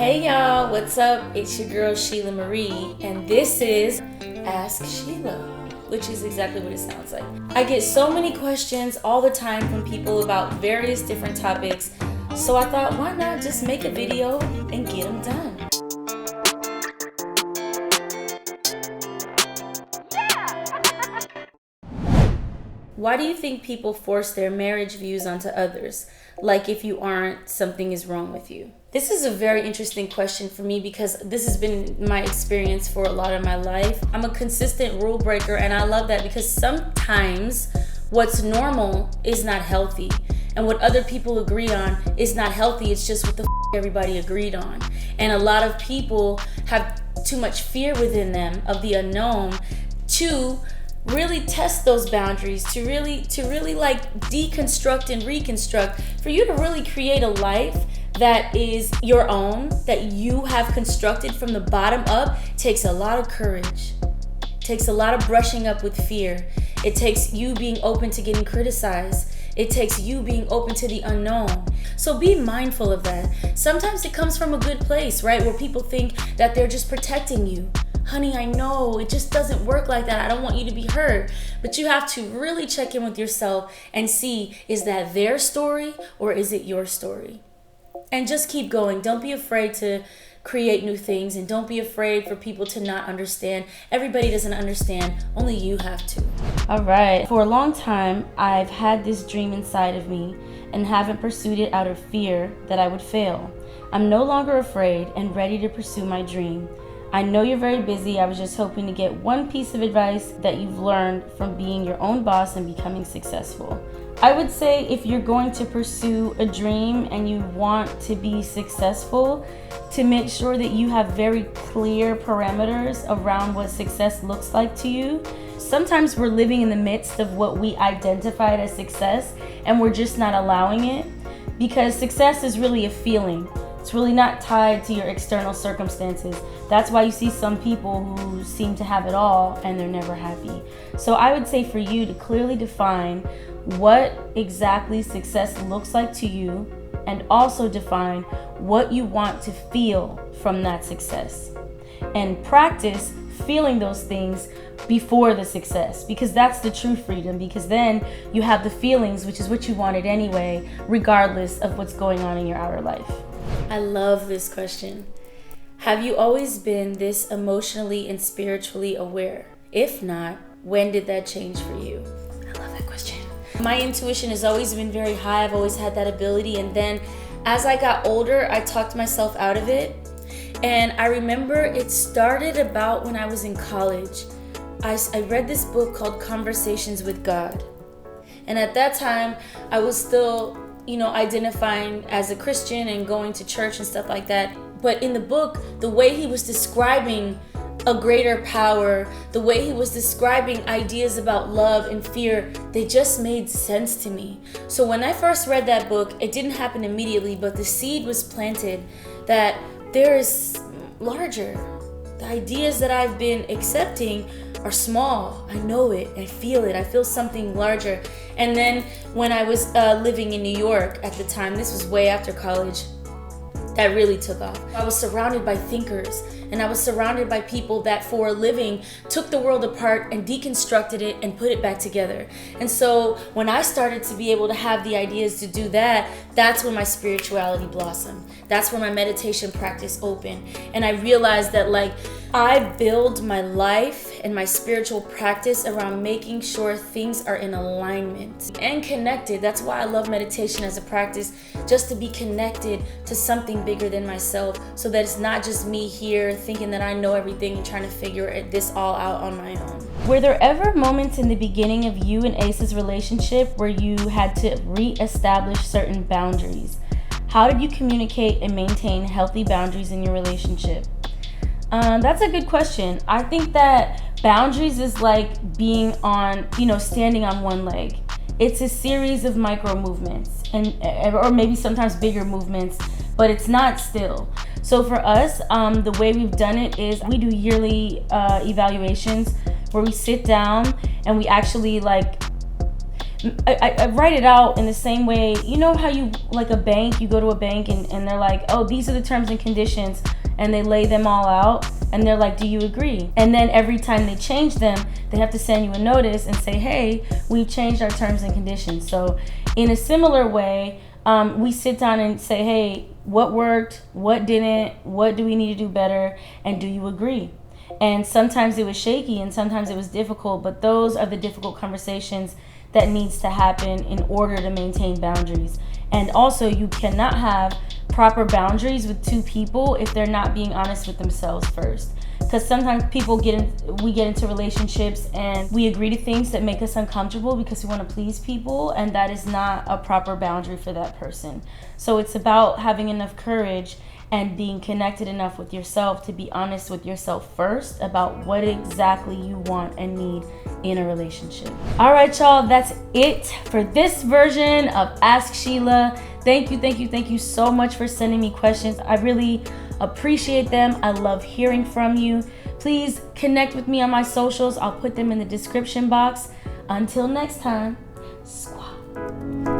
Hey y'all, what's up? It's your girl Sheila Marie, and this is Ask Shelah, which is exactly what it sounds like. I get so many questions all the time from people about various different topics, so I thought, why not just make a video and get them done? Why do you think people force their marriage views onto others? Like if you aren't, something is wrong with you. This is a very interesting question for me because this has been my experience for a lot of my life. I'm a consistent rule breaker, and I love that because sometimes what's normal is not healthy. And what other people agree on is not healthy. It's just what the everybody agreed on. And a lot of people have too much fear within them of the unknown to really test those boundaries, to really like deconstruct and reconstruct, for you to really create a life that is your own, that you have constructed from the bottom up. Takes a lot of courage, takes a lot of brushing up with fear. It takes you being open to getting criticized. It takes you being open to the unknown. So be mindful of that. Sometimes it comes from a good place, right? Where people think that they're just protecting you. Honey, I know it just doesn't work like that. I don't want you to be hurt. But you have to really check in with yourself and see, is that their story or is it your story? And just keep going. Don't be afraid to create new things, and don't be afraid for people to not understand. Everybody doesn't understand. Only you have to. All right. For a long time, I've had this dream inside of me and haven't pursued it out of fear that I would fail. I'm no longer afraid and ready to pursue my dream. I know you're very busy. I was just hoping to get one piece of advice that you've learned from being your own boss and becoming successful. I would say if you're going to pursue a dream and you want to be successful, to make sure that you have very clear parameters around what success looks like to you. Sometimes we're living in the midst of what we identified as success and we're just not allowing it, because success is really a feeling. It's really not tied to your external circumstances. That's why you see some people who seem to have it all and they're never happy. So I would say for you to clearly define what exactly success looks like to you, and also define what you want to feel from that success. And practice feeling those things before the success, because that's the true freedom, because then you have the feelings, which is what you wanted anyway, regardless of what's going on in your outer life. I love this question. Have you always been this emotionally and spiritually aware? If not, when did that change for you? I love that question. My intuition has always been very high. I've always had that ability. And then as I got older, I talked myself out of it. And I remember it started about when I was in college. I read this book called Conversations with God. And at that time, I was still identifying as a Christian and going to church and stuff like that. But in the book, the way he was describing a greater power, the way he was describing ideas about love and fear, they just made sense to me. So when I first read that book, it didn't happen immediately, but the seed was planted that there is larger. The ideas that I've been accepting are small. I know it. I feel it. I feel something larger. And then when I was living in New York at the time, this was way after college, that really took off. I was surrounded by thinkers, and I was surrounded by people that for a living took the world apart and deconstructed it and put it back together. And so when I started to be able to have the ideas to do that, that's when my spirituality blossomed. That's where my meditation practice opened. And I realized that I build my life and my spiritual practice around making sure things are in alignment and connected. That's why I love meditation as a practice, just to be connected to something bigger than myself, so that it's not just me here thinking that I know everything and trying to figure this all out on my own. Were there ever moments in the beginning of you and Ace's relationship where you had to reestablish certain boundaries? How did you communicate and maintain healthy boundaries in your relationship? That's a good question. I think that boundaries is like being on, standing on one leg. It's a series of micro movements or maybe sometimes bigger movements, but it's not still. So for us, the way we've done it is we do yearly evaluations where we sit down and we actually I write it out in the same way. You know how you, like a bank, you go to a bank and they're like, oh, these are the terms and conditions, and they lay them all out, and they're like, do you agree? And then every time they change them, they have to send you a notice and say, hey, we've changed our terms and conditions. So in a similar way, we sit down and say, hey, what worked, what didn't, what do we need to do better, and do you agree? And sometimes it was shaky and sometimes it was difficult, but those are the difficult conversations that needs to happen in order to maintain boundaries. And also, you cannot have proper boundaries with two people if they're not being honest with themselves first. Because sometimes we get into relationships and we agree to things that make us uncomfortable because we want to please people, and that is not a proper boundary for that person. So it's about having enough courage and being connected enough with yourself to be honest with yourself first about what exactly you want and need in a relationship. All right, y'all, that's it for this version of Ask Shelah. Thank you so much for sending me questions. I really appreciate them. I love hearing from you. Please connect with me on my socials. I'll put them in the description box. Until next time, squaw.